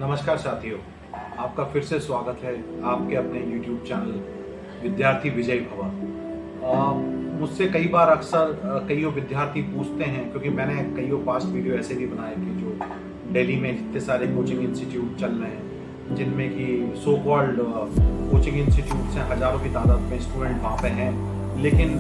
नमस्कार साथियों, आपका फिर से स्वागत है आपके अपने YouTube चैनल विद्यार्थी विजय भवा। मुझसे कई बार अक्सर कईयों विद्यार्थी पूछते हैं, क्योंकि मैंने कईयों पास्ट वीडियो ऐसे भी बनाए कि जो दिल्ली में जितने सारे कोचिंग इंस्टीट्यूट चल रहे हैं, जिनमें कि सो कॉल्ड कोचिंग इंस्टीट्यूट्स हैं, हज़ारों की तादाद में स्टूडेंट वहाँ पे हैं, लेकिन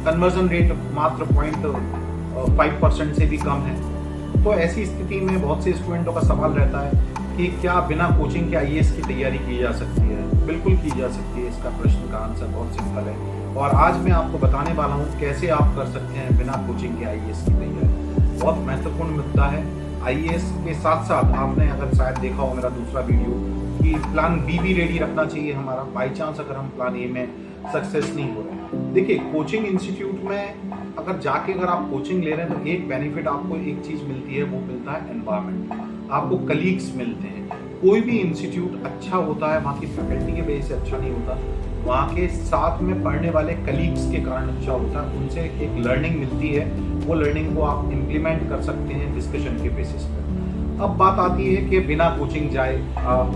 कन्वर्जन रेट मात्र 0.5% से भी कम है। तो ऐसी स्थिति में बहुत से स्टूडेंटों का सवाल रहता है कि क्या बिना कोचिंग के आईएएस की तैयारी की जा सकती है? बिल्कुल की जा सकती है। इसका प्रश्न का आंसर बहुत सिंपल है और आज मैं आपको बताने वाला हूँ कैसे आप कर सकते हैं बिना कोचिंग के आईएएस की तैयारी। बहुत महत्वपूर्ण मुद्दा है। आईएएस के साथ साथ आपने अगर शायद देखा हो मेरा दूसरा वीडियो कि प्लान बी भी रेडी रखना चाहिए हमारा, बाई चांस अगर हम प्लान ए में सक्सेस नहीं हो रहे हैं। देखिए, कोचिंग इंस्टीट्यूट में अगर आप कोचिंग ले रहे हैं तो एक बेनिफिट आपको एक चीज मिलती है, वो मिलता है एनवायरनमेंट। आपको कलीग्स मिलते हैं। कोई भी इंस्टीट्यूट अच्छा होता है वहाँ की फैकल्टी के वजह से अच्छा नहीं होता, वहाँ के साथ में पढ़ने वाले कलीग्स के कारण अच्छा होता है। उनसे एक लर्निंग मिलती है, वो लर्निंग को आप इम्प्लीमेंट कर सकते हैं डिस्कशन के बेसिस पर। अब बात आती है कि बिना कोचिंग जाए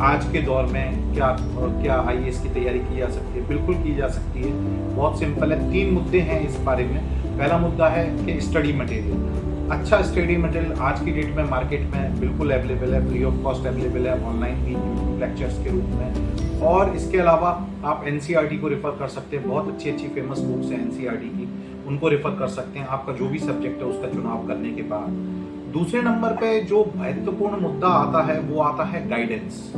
आज के दौर में क्या आईएएस की तैयारी की जा सकती है? बिल्कुल की जा सकती है। बहुत सिंपल है। 3 मुद्दे हैं इस बारे में। पहला मुद्दा है कि स्टडी मटेरियल। अच्छा स्टडी मटेरियल आज की डेट में मार्केट में बिल्कुल अवेलेबल है, फ्री ऑफ कॉस्ट अवेलेबल है, ऑनलाइन भी लेक्चर्स के रूप में। और इसके अलावा आप एनसीईआरटी को रेफर कर सकते हैं। बहुत अच्छी फेमस बुक्स हैं एनसीईआरटी की, उनको रेफर कर सकते हैं आपका जो भी सब्जेक्ट है उसका चुनाव करने के बाद। दूसरे नंबर पे जो महत्वपूर्ण मुद्दा आता है वो आता है गाइडेंस।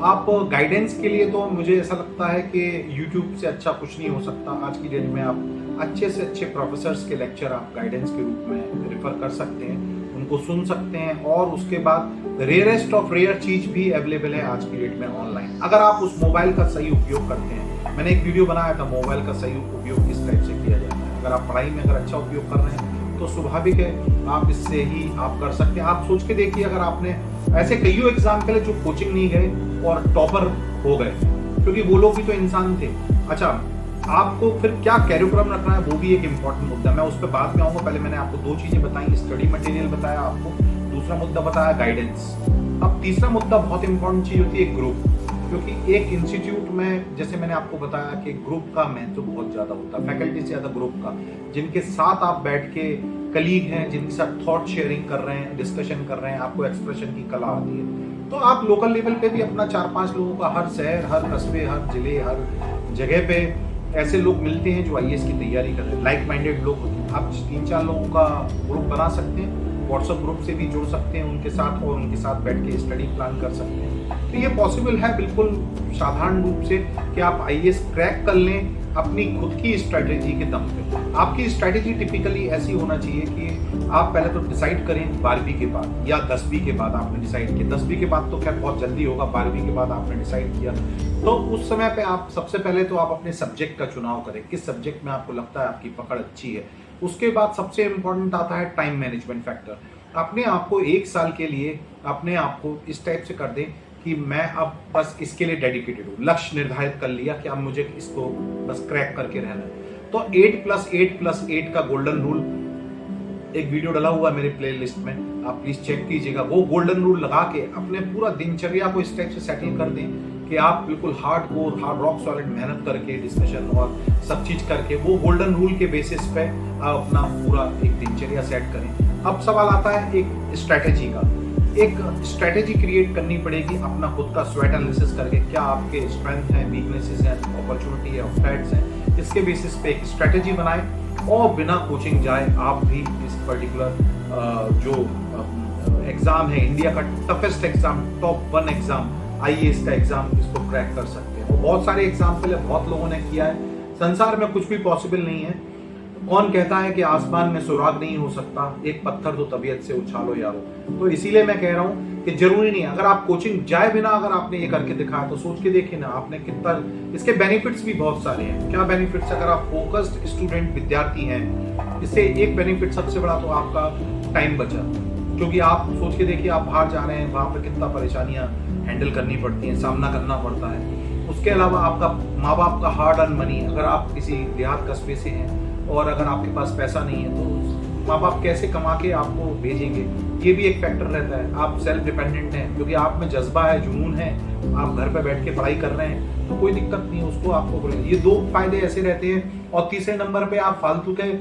आप गाइडेंस के लिए तो मुझे ऐसा लगता है कि YouTube से अच्छा कुछ नहीं हो सकता। आज की डेट में आप अच्छे से अच्छे प्रोफेसर्स के लेक्चर आप गाइडेंस के रूप में रेफर कर सकते हैं, उनको सुन सकते हैं। और उसके बाद रेयरेस्ट ऑफ रेयर चीज भी अवेलेबल है आज की डेट में ऑनलाइन, अगर आप उस मोबाइल का सही उपयोग करते हैं। मैंने एक वीडियो बनाया था मोबाइल का सही उपयोग किस टाइप से किया जाता है। अगर आप पढ़ाई में अगर अच्छा उपयोग कर रहे हैं तो स्वाभाविक है आप इससे ही आप कर सकते हैं। आप सोच के देखिए, अगर आपने ऐसे कईयों एग्जाम के लिए जो कोचिंग नहीं गए और टॉपर हो गए, क्योंकि वो लोग भी तो इंसान थे। अच्छा, आपको फिर क्या कैरिकुलम रखना है वो भी एक इम्पॉर्टेंट मुद्दा है। मैं उस पर बाद में आऊंगा। पहले मैंने आपको 2 चीजें बताई, स्टडी मटेरियल बताया आपको, दूसरा मुद्दा बताया गाइडेंस। अब तीसरा मुद्दा बहुत इंपॉर्टेंट चीज होती है ग्रुप, क्योंकि एक इंस्टीट्यूट में जैसे मैंने आपको बताया कि ग्रुप का महत्व बहुत ज्यादा होता है, फैकल्टी से ज्यादा ग्रुप का, जिनके साथ आप बैठ के कलीग हैं, जिनके साथ थॉट शेयरिंग कर रहे हैं, डिस्कशन कर रहे हैं, आपको एक्सप्रेशन की कला आती है। तो आप लोकल लेवल पे भी अपना 4-5 लोगों का, हर शहर, हर कस्बे, हर जिले, हर जगह पे ऐसे लोग मिलते हैं जो आईएएस की तैयारी कर रहे हैं, लाइक माइंडेड लोग होते हैं। आप 3-4 लोगों का ग्रुप बना सकते हैं, व्हाट्सएप ग्रुप से भी जुड़ सकते हैं उनके साथ, और उनके साथ बैठ के स्टडी प्लान कर सकते हैं। तो ये पॉसिबल है बिल्कुल साधारण रूप से कि आप आईएएस क्रैक कर लें अपनी खुद की स्ट्रैटेजी के दम पे। आपकी स्ट्रैटेजी टिपिकली ऐसी होना चाहिए कि आप पहले तो डिसाइड करें 12वीं के बाद या 10वीं के बाद आपने डिसाइड किया। 10वीं के बाद तो खैर बहुत जल्दी होगा, 12वीं के बाद आपने डिसाइड किया तो उस समय पे आप सबसे पहले तो आप अपने सब्जेक्ट का चुनाव करें, किस सब्जेक्ट में आपको लगता है आपकी पकड़ अच्छी है। उसके बाद सबसे इम्पोर्टेंट आता है टाइम मैनेजमेंट फैक्टर। अपने आप को 1 साल के लिए अपने आप को इस टाइप से कर दें कि मैं अब बस इसके लिए डेडिकेटेड हूँ। लक्ष्य निर्धारित कर लिया कि अब मुझे इसको बस क्रैक करके रहना है। तो 8+8+8 का गोल्डन रूल एक वीडियो डाला हुआ है मेरे प्लेलिस्ट में, आप प्लीज चेक कीजिएगा। वो गोल्डन रूल लगा के अपने पूरा दिनचर्या को इस टाइप से सेटल कर दें कि आप बिल्कुल हार्ड रॉक सॉलिड मेहनत करके डिस्कशन और सब चीज करके वो गोल्डन रूल के बेसिस पे आप अपना पूरा एक दिनचर्या सेट करें। अब सवाल आता है एक स्ट्रैटेजी का। एक स्ट्रैटेजी क्रिएट करनी पड़ेगी अपना खुद का स्वॉट एनालिसिस करके, क्या आपके स्ट्रेंथ है, वीकनेसेस हैं, अपॉर्चुनिटी है, थ्रेट्स हैं। इसके बेसिस पे एक स्ट्रैटेजी बनाएं और बिना कोचिंग जाए आप भी इस पर्टिकुलर जो एग्जाम है, इंडिया का toughest exam, top 1 exam, IAS का एग्जाम, इसको क्रैक कर सकते हैं। बहुत सारे एग्जाम्पल है, बहुत लोगों ने किया है। संसार में कुछ भी पॉसिबल नहीं है। कौन कहता है कि आसमान में सुराग नहीं हो सकता? एक पत्थर तो तबीयत से उछालो यारो। तो इसीलिए मैं कह रहा हूँ कि जरूरी नहीं, अगर आप कोचिंग जाए बिना अगर आपने ये करके दिखाया तो सोच के देखिए ना आपने कितना। इसके बेनिफिट्स भी बहुत सारे हैं। क्या बेनिफिट्स? अगर आप फोकस्ड स्टूडेंट विद्यार्थी हैं, इससे एक बेनिफिट सबसे बड़ा तो आपका टाइम बचा, क्योंकि आप सोच के देखिए आप बाहर जा रहे हैं, वहां पर कितना परेशानियां हैंडल करनी पड़ती हैं, सामना करना पड़ता है। उसके अलावा आपका माँ बाप का हार्ड अर्न मनी, अगर आप किसी देहात कस्बे से हैं और अगर आपके पास पैसा नहीं है तो माँ बाप कैसे कमा के आपको भेजेंगे, ये भी एक फैक्टर रहता है। आप सेल्फ डिपेंडेंट हैं क्योंकि आप में जज्बा है, जुनून है, आप घर पे बैठ के पढ़ाई कर रहे हैं तो कोई दिक्कत नहीं है, उसको आपको ये 2 फायदे ऐसे रहते हैं। और तीसरे नंबर पे आप फालतू के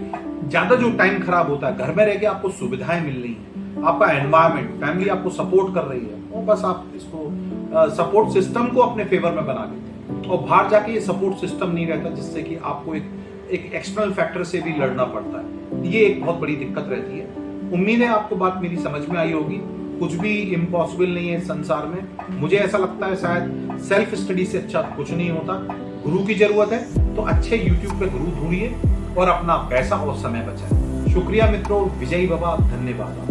ज्यादा जो टाइम खराब होता है, घर में रह के आपको सुविधाएं मिल रही हैं, आपका एनवायरमेंट, फैमिली आपको सपोर्ट कर रही है, वो बस आप इसको सपोर्ट सिस्टम को अपने फेवर में बना लेते हैं। और बाहर जाके ये सपोर्ट सिस्टम नहीं रहता, जिससे कि आपको एक एक्सटर्नल फैक्टर से भी लड़ना पड़ता है। ये एक बहुत बड़ी दिक्कत रहती है। उम्मीद है आपको बात मेरी समझ में आई होगी। कुछ भी इम्पॉसिबल नहीं है इस संसार में। मुझे ऐसा लगता है शायद सेल्फ स्टडी से अच्छा कुछ नहीं होता। गुरु की जरूरत है तो अच्छे यूट्यूब पे गुरु ढूंढिए और अपना पैसा और समय बचाएं। शुक्रिया मित्रों, विजयी बाबा, धन्यवाद।